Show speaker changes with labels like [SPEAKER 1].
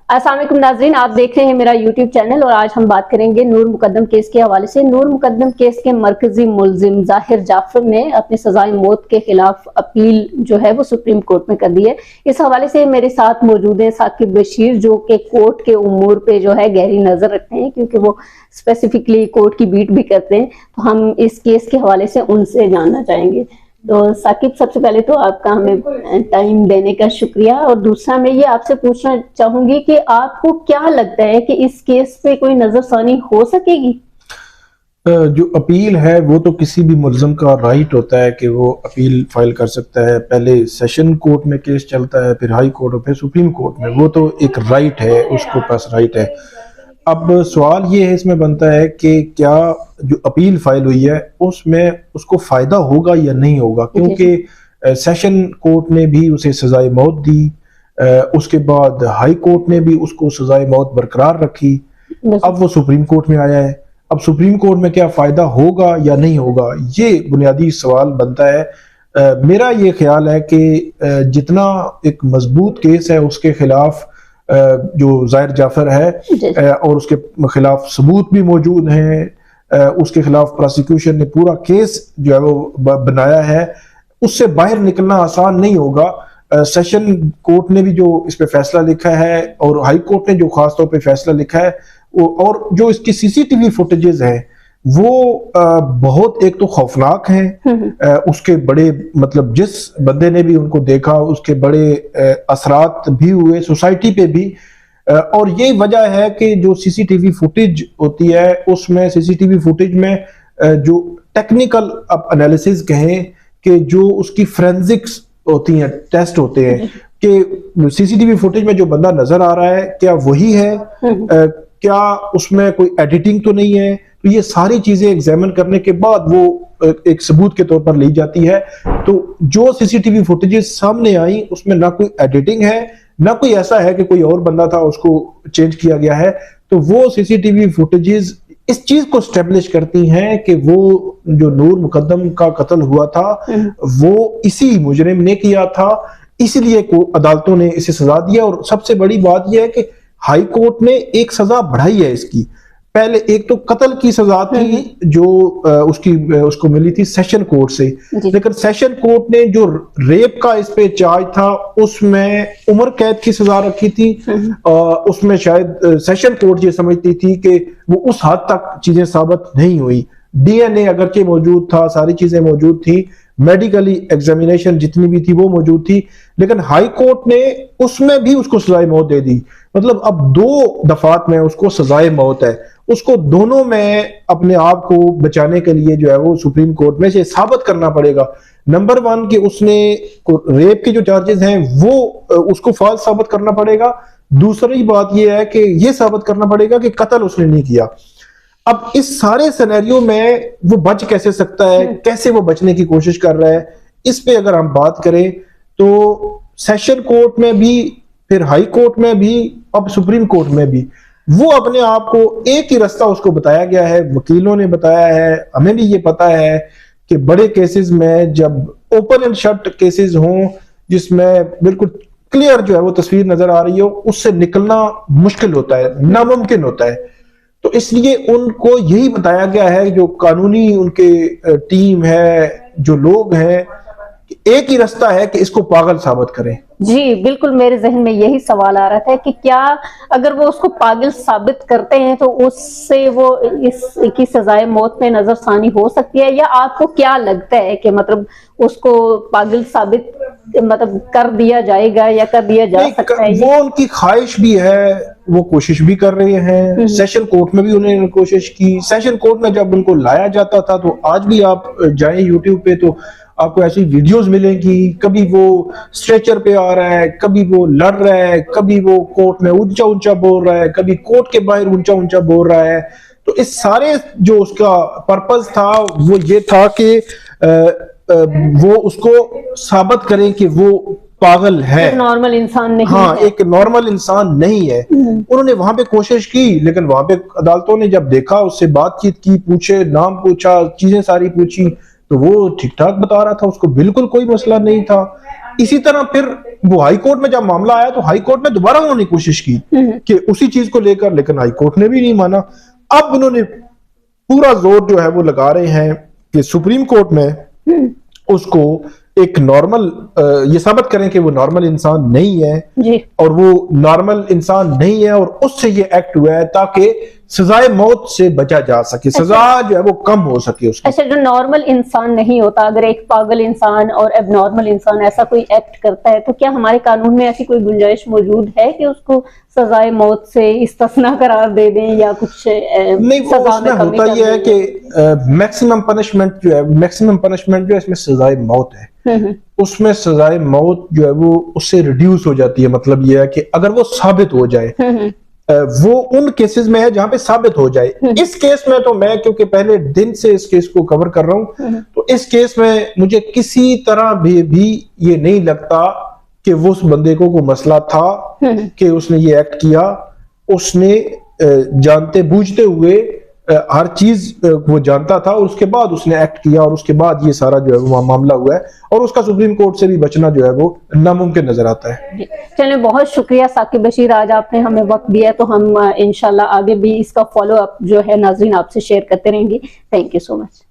[SPEAKER 1] अस्सलाम वालेकुम नाज़रीन, आप देख रहे हैं मेरा यूट्यूब चैनल और आज हम बात करेंगे नूर मुकद्दम केस के हवाले से। नूर मुकद्दम केस के मरकजी मुल्जिम ज़ाहिर जाफर ने अपनी सजाए मौत के खिलाफ अपील जो है वो सुप्रीम कोर्ट में कर दी है। इस हवाले से मेरे साथ मौजूद है साकिब बशीर, जो कि कोर्ट के उमूर पे जो है गहरी नजर रखते हैं, क्योंकि वो स्पेसिफिकली कोर्ट की बीट भी करते हैं। तो हम इस केस के हवाले से उनसे जानना चाहेंगे। तो साकिब, सबसे पहले तो आपका हमें टाइम देने का शुक्रिया, और दूसरा मैं ये आपसे पूछना चाहूंगी कि आपको क्या लगता है कि इस केस पे कोई नजरसानी हो सकेगी?
[SPEAKER 2] जो अपील है वो तो किसी भी मुल्ज़म का राइट होता है कि वो अपील फाइल कर सकता है। पहले सेशन कोर्ट में केस चलता है, फिर हाई कोर्ट और फिर सुप्रीम कोर्ट में। वो तो एक राइट है, उसको पास राइट है। अब सवाल ये है इसमें बनता है कि क्या जो अपील फाइल हुई है उसमें उसको फायदा होगा या नहीं होगा, क्योंकि सेशन कोर्ट ने भी उसे सजाए मौत दी, उसके बाद हाई कोर्ट ने भी उसको सजाए मौत बरकरार रखी। अब वो सुप्रीम कोर्ट में आया है। अब सुप्रीम कोर्ट में क्या फायदा होगा या नहीं होगा, ये बुनियादी सवाल बनता है। मेरा ये ख्याल है कि जितना एक मजबूत केस है उसके खिलाफ जो ज़ाहिर जाफर है और उसके खिलाफ सबूत भी मौजूद हैं, उसके खिलाफ प्रोसिक्यूशन ने पूरा केस जो है वो बनाया है, उससे बाहर निकलना आसान नहीं होगा। सेशन कोर्ट ने भी जो इस पे फैसला लिखा है और हाई कोर्ट ने जो खास तौर पे फैसला लिखा है, और जो इसकी सीसीटीवी फुटेजेस हैं वो बहुत एक तो खौफनाक हैं। उसके बड़े मतलब जिस बंदे ने भी उनको देखा उसके बड़े असरात भी हुए सोसाइटी पे भी। और ये वजह है कि जो सीसीटीवी फुटेज होती है उसमें सीसीटीवी फुटेज में जो टेक्निकल अब एनालिसिस कहें कि जो उसकी फोरेंसिक्स होती हैं, टेस्ट होते हैं कि सीसीटीवी फुटेज में जो बंदा नजर आ रहा है क्या वही है, क्या उसमें कोई एडिटिंग तो नहीं है। तो ये सारी चीजें एग्जामिन करने के बाद वो एक सबूत के तौर पर ली जाती है। तो जो सीसीटीवी फुटेजेस सामने आई उसमें ना कोई एडिटिंग है, ना कोई ऐसा है कि कोई और बंदा था उसको चेंज किया गया है। तो वो सीसीटीवी फुटेजेस इस चीज को स्टेब्लिश करती हैं कि वो जो नूर मुकद्दम का कत्ल हुआ था वो इसी मुजरिम ने किया था, इसलिए को अदालतों ने इसे सजा दिया। और सबसे बड़ी बात यह है कि हाई कोर्ट ने एक सजा बढ़ाई है इसकी। पहले एक तो कत्ल की सजा थी जो उसको मिली थी सेशन कोर्ट से, लेकिन सेशन कोर्ट ने जो रेप का इस पे चार्ज था उसमें उम्र कैद की सजा रखी थी। उसमें शायद सेशन कोर्ट ये समझती थी कि वो उस हद तक चीजें साबित नहीं हुई। डीएनए अगरचे मौजूद था, सारी चीजें मौजूद थी, मेडिकली एग्जामिनेशन जितनी भी थी वो मौजूद थी, लेकिन हाई कोर्ट ने उसमें भी उसको सजाए मौत दे दी। मतलब अब दो दफात में उसको सजाए मौत है। उसको दोनों में अपने आप को बचाने के लिए जो है वो सुप्रीम कोर्ट में से साबित करना पड़ेगा। नंबर वन कि उसने रेप के जो चार्जेस हैं वो उसको फॉल्स साबित करना पड़ेगा। दूसरी बात यह है कि ये साबित करना पड़ेगा कि कत्ल उसने नहीं किया। अब इस सारे सिनेरियो में वो बच कैसे सकता है, कैसे वो बचने की कोशिश कर रहा है, इस पे अगर हम बात करें तो सेशन कोर्ट में भी, फिर हाई कोर्ट में भी, अब सुप्रीम कोर्ट में भी वो अपने आप को एक ही रास्ता उसको बताया गया है, वकीलों ने बताया है, हमें भी ये पता है कि बड़े केसेस में जब ओपन एंड शट केसेस हों जिसमें बिल्कुल क्लियर जो है वो तस्वीर नजर आ रही हो, उससे निकलना मुश्किल होता है, नामुमकिन होता है। तो इसलिए उनको यही बताया गया है, जो कानूनी उनके टीम है, जो लोग हैं, एक ही रास्ता है कि इसको पागल साबित करें।
[SPEAKER 1] जी बिल्कुल, मेरे जहन में यही सवाल आ रहा था कि क्या अगर वो उसको पागल साबित करते हैं तो उससे वो इसकी सजाए मौत में नजरसानी हो सकती है, या आपको क्या लगता है कि मतलब उसको पागल साबित मतलब कर दिया जाएगा या कर दिया जा सकता है?
[SPEAKER 2] वो उनकी ख्वाहिश भी है, वो कोशिश भी कर रहे हैं। सेशन कोर्ट में भी उन्होंने कोशिश की। सेशन कोर्ट में जब उनको लाया जाता था तो आज भी आप जाएं यूट्यूब पे तो आपको ऐसी वीडियोस मिलेंगी, कभी वो स्ट्रेचर पे आ रहा है, कभी वो लड़ रहा है, कभी वो कोर्ट में ऊंचा ऊंचा बोल रहा है, कभी कोर्ट के बाहर ऊंचा ऊंचा बोल रहा है। तो इस सारे जो उसका पर्पस था वो ये था कि वो उसको साबित करें कि वो पागल है,
[SPEAKER 1] एक नॉर्मल इंसान नहीं
[SPEAKER 2] हाँ
[SPEAKER 1] है।
[SPEAKER 2] एक नॉर्मल इंसान नहीं है। उन्होंने वहां पे कोशिश की, लेकिन वहां पे अदालतों ने जब देखा, उससे बातचीत की, पूछे, नाम पूछा, चीजें सारी पूछी, तो वो ठीक ठाक बता रहा था, उसको बिल्कुल कोई मसला नहीं था। इसी तरह फिर वो हाई कोर्ट में जब मामला आया तो हाई कोर्ट में दोबारा उन्होंने कोशिश की कि उसी चीज को लेकर, लेकिन हाई कोर्ट ने भी नहीं माना। अब उन्होंने पूरा जोर जो है वो लगा रहे हैं कि सुप्रीम कोर्ट में उसको एक नॉर्मल, ये साबित करें कि वो नॉर्मल इंसान नहीं है
[SPEAKER 1] जी।
[SPEAKER 2] और वो नॉर्मल इंसान नहीं है और उससे ये एक्ट हुआ है ताकि सजाए मौत से बचा जा सके, सजा जो है वो कम हो सके उसकी।
[SPEAKER 1] अच्छा, जो नॉर्मल इंसान नहीं होता, अगर एक पागल इंसान और एबनॉर्मल इंसान ऐसा कोई एक्ट करता है तो क्या हमारे कानून में ऐसी कोई गुंजाइश मौजूद है कि उसको सजाए मौत से इस्तिस्ना करार दे दें या कुछ
[SPEAKER 2] नहीं, वो उसमें होता ये है कि मैक्सिमम पनिशमेंट जो है, मैक्सिमम पनिशमेंट जो है इसमें सजाए मौत है, उसमें सजाए मौत जो है वो उससे रिड्यूस हो जाती है। मतलब ये है कि अगर वो साबित हो जाए, वो उन केसेस में है जहां पे साबित हो जाए। इस केस में तो मैं क्योंकि पहले दिन से इस केस को कवर कर रहा हूं, तो इस केस में मुझे किसी तरह भी ये नहीं लगता कि वो उस बंदे को मसला था कि उसने ये एक्ट किया। उसने जानते बूझते हुए हर चीज वो जानता था और उसके बाद उसने एक्ट किया और उसके बाद ये सारा जो है वो मामला हुआ है और उसका सुप्रीम कोर्ट से भी बचना जो है वो नामुमकिन नजर आता है।
[SPEAKER 1] चलिए, बहुत शुक्रिया साकिब बशीर, आज आपने हमें वक्त दिया, तो हम इंशाल्लाह आगे भी इसका फॉलो अप जो है नाज़रीन आपसे शेयर करते रहेंगे। Thank you so much.